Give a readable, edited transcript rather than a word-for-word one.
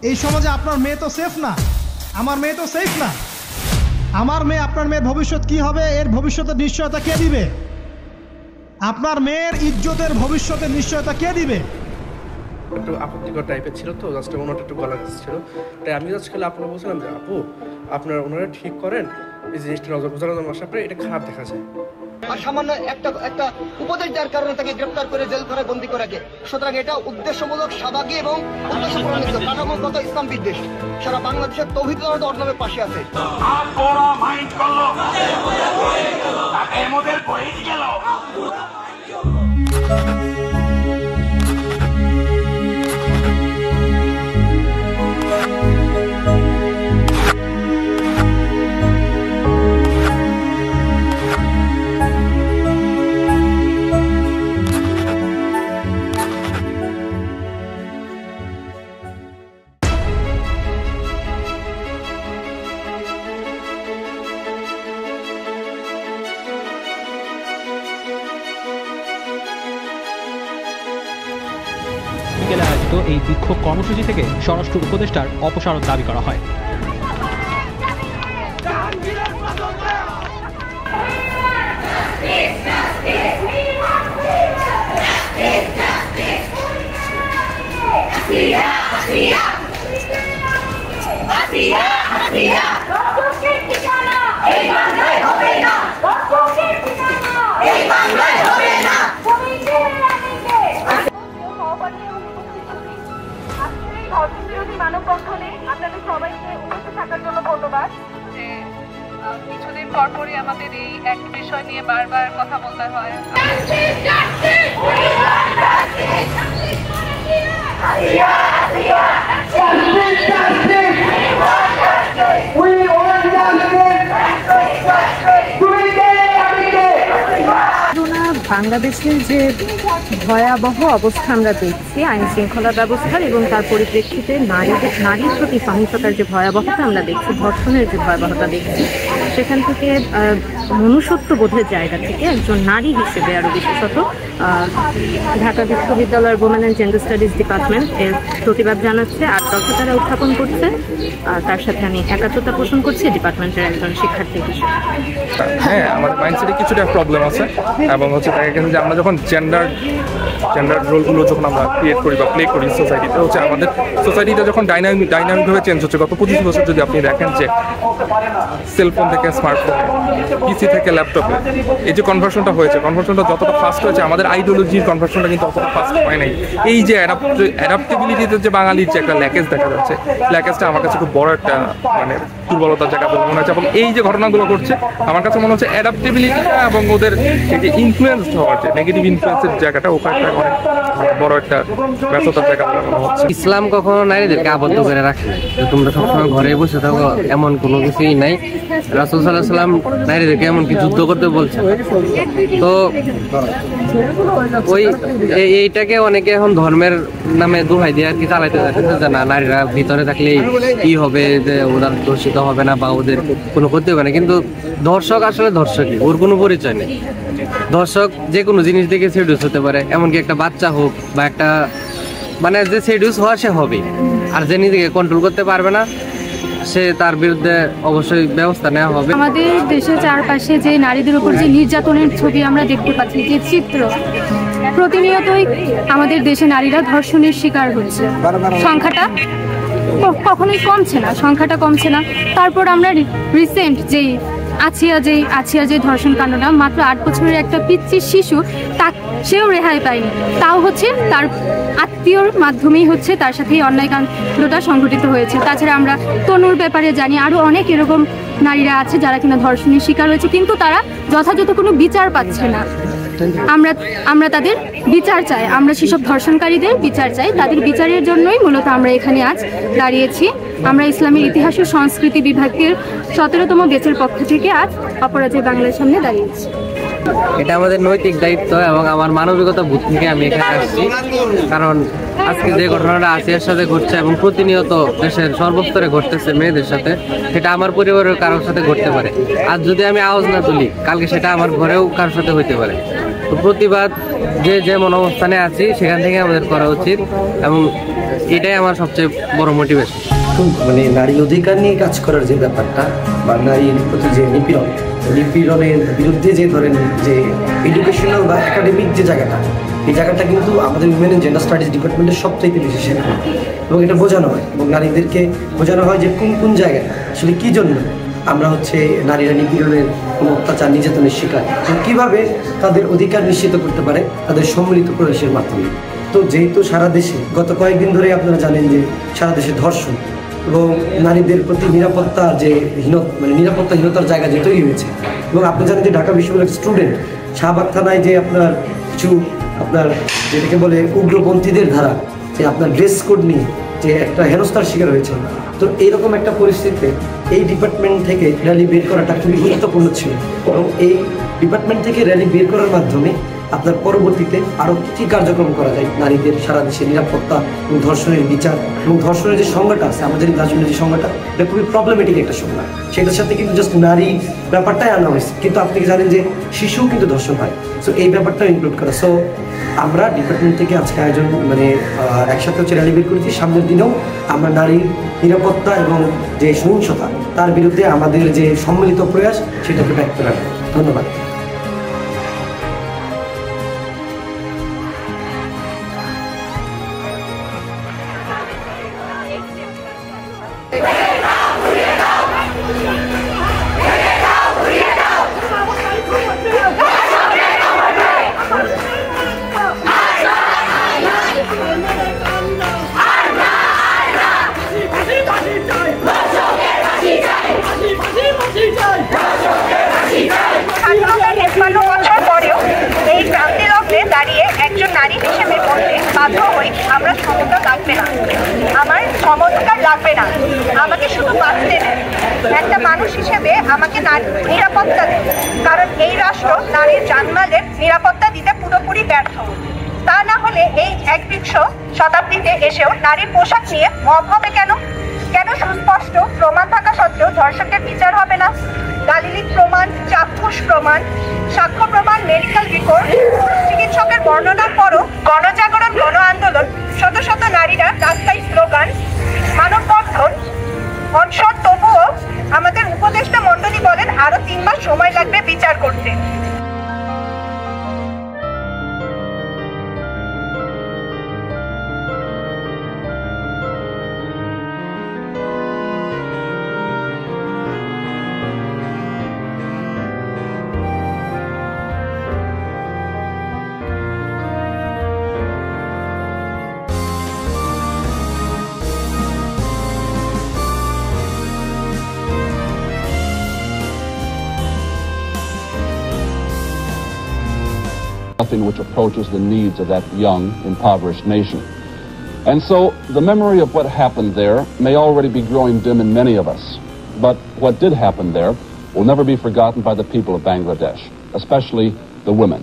এই সমাজে আপনার মেয়ে তো সেফ না, আমার মেয়ে তো সেফ না। আমার মেয়ে, আপনার মেয়ের ভবিষ্যৎ কি হবে এর ভবিষ্যতের নিশ্চয়তা কে দিবে? আপনার মেয়ের ইজ্জতের ভবিষ্যতের নিশ্চয়তা কে দিবে? একটু আপত্তিকর টাইপের ছিল তো, জাস্ট ওনারটা একটু গলা ছিল, তাই আমি জাস্ট খেলে আপনাকে বলছিলাম যে আপু আপনারা ওনারা ঠিক করেন, এই জিনিসটা নজর বোঝানোর আসার পরে এটা খারাপ দেখা যায়। আর সামান্য একটা উপদেশ দেওয়ার কারণে তাকে গ্রেপ্তার করে জেল ঘরে বন্দী করে রাখে। সুতরাং এটা উদ্দেশ্যমূলক, সাদাগী এবং উদ্দেশ্যপ্রণোদিত কাঠামোগত ইসলাম বিদ্বেষ সারা বাংলাদেশের তৌহিদ অর্জনের পাশে আছে। বিকেলে আয়োজিত এই বিক্ষোভ কর্মসূচি থেকে স্বরাষ্ট্র উপদেষ্টার অপসারণ দাবি করা হয়। আপনাদের সবাইকে উপস্থিত থাকার জন্য ধন্যবাদ। যে কিছুদিন পরপরই আমাদের এই এক বিষয় নিয়ে বারবার কথা বলতে হয়। বাংলাদেশের যে ভয়াবহ অবস্থা আমরা দেখছি আইন শৃঙ্খলা ব্যবস্থার, এবং তার পরিপ্রেক্ষিতে নারীর প্রতি সহিংসতার যে ভয়াবহতা আমরা দেখছি, ধর্ষণের যে ভয়াবহতা দেখছি, সেখান থেকে মনুষ্যত্ব বোধের জায়গা থেকে একজন নারী হিসেবে আরও বিশেষত ঢাকা বিশ্ববিদ্যালয়ের women and gender studies department এর প্রতিবাদ জানাচ্ছে, আত্মহত্যা তারা উত্থাপন করছে। তার সাথে আমি একাত্মতা পোষণ করছি ডিপার্টমেন্টের একজন শিক্ষার্থী হিসেবে। হ্যাঁ, আমার মাইন্ডসেটে কিছুটা প্রবলেম আছে, এবং হচ্ছে দেখা গেছে যে আমরা যখন জেন্ডার রোলগুলো যখন আমরা ক্রিয়েট করি বা প্লে করি সোসাইটিতে, হচ্ছে আমাদের সোসাইটিটা যখন ডাইনামিকভাবে চেঞ্জ হচ্ছে। গত 25 বছর যদি আপনি দেখেন যে সেলফোন থেকে স্মার্টফোনে, পিসি থেকে ল্যাপটপে, এই যে কনভার্সনটা হয়েছে, কনভার্সনটা যতটা ফাস্ট হয়েছে, আমাদের আইডিওলজির কনভার্সনটা কিন্তু অতটা ফাস্ট হয় নাই। এই যে অ্যাডাপ্টেবিলিটিতে যে বাঙালির যে একটা ল্যাকেজ দেখা যাচ্ছে, ল্যাকেজটা আমার কাছে খুব বড় একটা মানে দুর্বলতার জায়গা বলে মনে হচ্ছে। এবং এই যে ঘটনাগুলো ঘটছে, আমার কাছে মনে হচ্ছে অ্যাডাপ্টেবিলিটিটা এবং ওদের এই যে ইনফ্লুয়েন্স হওয়ার যে নেগেটিভ ইনফ্লুয়েন্সের জায়গাটা, ওখানে অনেক বড় একটা ব্যর্থতার জায়গা বলে মনে হচ্ছে। ইসলাম কখনো নারীদেরকে আবদ্ধ করে রাখে না, তোমরা সবসময় ঘরে বসে থাকো, এমন কোনো কিছুই নাই। রাসূল সাল্লাল্লাহু আলাইহি ওয়াসাল্লাম নারীদেরকে এমনকি যুদ্ধ করতে বলছেন। তো ওই এইটাকে অনেকে এখন ধর্মের নামে দোহাই দিয়ে আর কি চালাইতে যাচ্ছে, যে না নারীরা ভিতরে থাকলে কি হবে, যে ওরা দর্শিত হবে না বা ওদের কোনো ক্ষতি হবে না। কিন্তু ধর্ষক আসলে ধর্ষকই, ওর কোনো পরিচয় নেই। ধর্ষক যে কোনো জিনিস দেখে সেডিউস হতে পারে, এমনকি একটা বাচ্চা হোক বা একটা মানে যে সেডিউস হওয়া সে হবে, আর যে নিজেকে কন্ট্রোল করতে পারবে না সে তার বিরুদ্ধে অবশ্যই ব্যবস্থা নেওয়া হবে। আমাদের দেশের চারপাশে যে নারীদের উপর যে নির্যাতনের ছবি আমরা দেখতে পাচ্ছি, যে চিত্র, প্রতিনিয়তই আমাদের দেশে নারীরা ধর্ষণের শিকার হচ্ছে। সংখ্যাটা কখনোই কমছে না, সংখ্যাটা কমছে না। তারপর আমরা রিসেন্ট আছিয়া যে ধর্ষণ কাণ্ডটা, মাত্র 8 বছরের একটা পিচ্চি শিশু, সেও রেহাই পায়নি। তাও হচ্ছে তার আত্মীয়র মাধ্যমেই হচ্ছে তার সাথে এই অন্যায় কাণ্ডটা সংঘটিত হয়েছে। তাছাড়া আমরা তনুর ব্যাপারে জানি, আরও অনেক এরকম নারীরা আছে যারা কিনা ধর্ষণের শিকার হয়েছে, কিন্তু তারা যথাযথ কোনো বিচার পাচ্ছে না। আমরা তাদের বিচার চাই, আমরা সেসব ধর্ষণকারীদের বিচার চাই। তাদের বিচারের জন্যই মূলত আমরা এখানে আজ দাঁড়িয়েছি। আমরা ইসলামের ইতিহাস ও সংস্কৃতি বিভাগের 17তম ব্যাচের পক্ষ থেকে আজ অপরাজেয় বাংলার সামনে দাঁড়িয়েছি। এটা আমাদের নৈতিক দায়িত্ব এবং আমার মানবিকতা বোধ থেকে আমি এখানে আসছি। কারণ আজকে যে ঘটনাটা আসিয়ার সাথে ঘটছে এবং প্রতিনিয়ত দেশের সর্বস্তরে ঘটতেছে মেয়েদের সাথে, সেটা আমার পরিবারের কারোর সাথে ঘটতে পারে। আর যদি আমি আওয়াজ না তুলি, কালকে সেটা আমার ঘরেও কারোর সাথে হইতে পারে। তো প্রতিবাদ যে যেমন অবস্থানে আছি সেখান থেকে আমাদের করা উচিত, এবং এটাই আমার সবচেয়ে বড় মোটিভেশন। মানে নারী অধিকার নিয়ে কাজ করার যে ব্যাপারটা বা নারীর প্রতি যে নিপীড়নের বিরুদ্ধে যে ধরেন যে এডুকেশনাল বা একাডেমিক যে জায়গাটা, এই জায়গাটা কিন্তু আমাদের উইমেন এন্ড জেন্ডার স্টাডিজ ডিপার্টমেন্টের সবথেকে বেশি শেখানো এবং এটা বোঝানো হয় এবং নারীদেরকে বোঝানো হয় যে কোন কোন জায়গায় আসলে কী জন্য আমরা নারীরা নিপীড়নের কোনো অত্যাচার নির্যাতনের শিকার এবং কীভাবে তাদের অধিকার নিশ্চিত করতে পারে তাদের সম্মিলিত প্রয়াসের মাধ্যমে। তো যেহেতু সারা দেশে গত কয়েকদিন ধরে আপনারা জানেন যে সারা দেশে ধর্ষণ এবং নারীদের প্রতি নিরাপত্তার যে নিরাপত্তাহীনতার জায়গা যে তৈরি হয়েছে, এবং আপনি জানেন যে ঢাকা বিশ্ববিদ্যালয়ের স্টুডেন্ট শাহবাগ থানায় যে আপনার যেটাকে বলে উগ্রপন্থীদের ধারা, যে আপনার ড্রেস কোড নিয়ে যে একটা হেনস্থার শিকার হয়েছে। তো এইরকম একটা পরিস্থিতিতে এই ডিপার্টমেন্ট থেকে র্যালি বের করাটা খুবই গুরুত্বপূর্ণ ছিল, এবং এই ডিপার্টমেন্ট থেকে র্যালি বের করার মাধ্যমে আপনার পরবর্তীতে আরও কী কার্যক্রম করা যায় নারীদের সারা দেশে নিরাপত্তা এবং ধর্ষণের বিচার এবং ধর্ষণের যে সংজ্ঞাটা আছে আমাদের রাজনীতির যে সংজ্ঞাটা, এটা খুবই প্রবলেমেটিক একটা সংজ্ঞা। সেটার সাথে কিন্তু জাস্ট নারী ব্যাপারটাই আনা হয়েছে, কিন্তু আপনি জানেন যে শিশুও কিন্তু ধর্ষণ হয়। সো এই ব্যাপারটাও ইনক্লুড করা। সো আমরা ডিপার্টমেন্ট থেকে আজকে আয়োজন একসাথে র্যালি বের করেছি। সামনের দিনেও আমরা নারীর নিরাপত্তা এবং যে সহিংসতা তার বিরুদ্ধে আমাদের যে সম্মিলিত প্রয়াস সেটাকে ব্যক্ত রাখবো। ধন্যবাদ। দাঁড়িয়ে একজন নারী হিসেবে বলতে বাধ্য হই, আমরা সমতা লাগবে না, আমার সমতার লাগবে না, আমাকে শুধু বাঁচতে দেন। একটা মানুষ হিসেবে আমাকে নিরাপত্তা দেন, কারণ এই রাষ্ট্র নারীর জানমালের নিরাপত্তা দিতে পুরোপুরি ব্যর্থ। তা না হলে এই 21 শতাব্দীতে এসেও নারীর পোশাক নিয়ে মব হবে কেন? কেন সুস্পষ্ট প্রমাণ থাকা সত্ত্বেও ধর্ষকের বিচার হবে না? গালিলিক প্রমাণ, চাক্ষুষ প্রমাণ, সাক্ষ্য প্রমাণ, মেডিকেল রিপোর্ট, চিকিৎসকের বর্ণনার পরও গণজাগরণ, গণ আন্দোলন, শত শত নারীরা রাস্তায় স্লোগান, মানববন্ধন, অনশন, তবুও আমাদের উপদেষ্টা মণ্ডলী বলেন আরো 3 মাস সময় লাগবে বিচার করতে। Which approaches the needs of that young, impoverished nation. And so the memory of what happened there may already be growing dim in many of us, but what did happen there will never be forgotten by the people of Bangladesh, especially the women.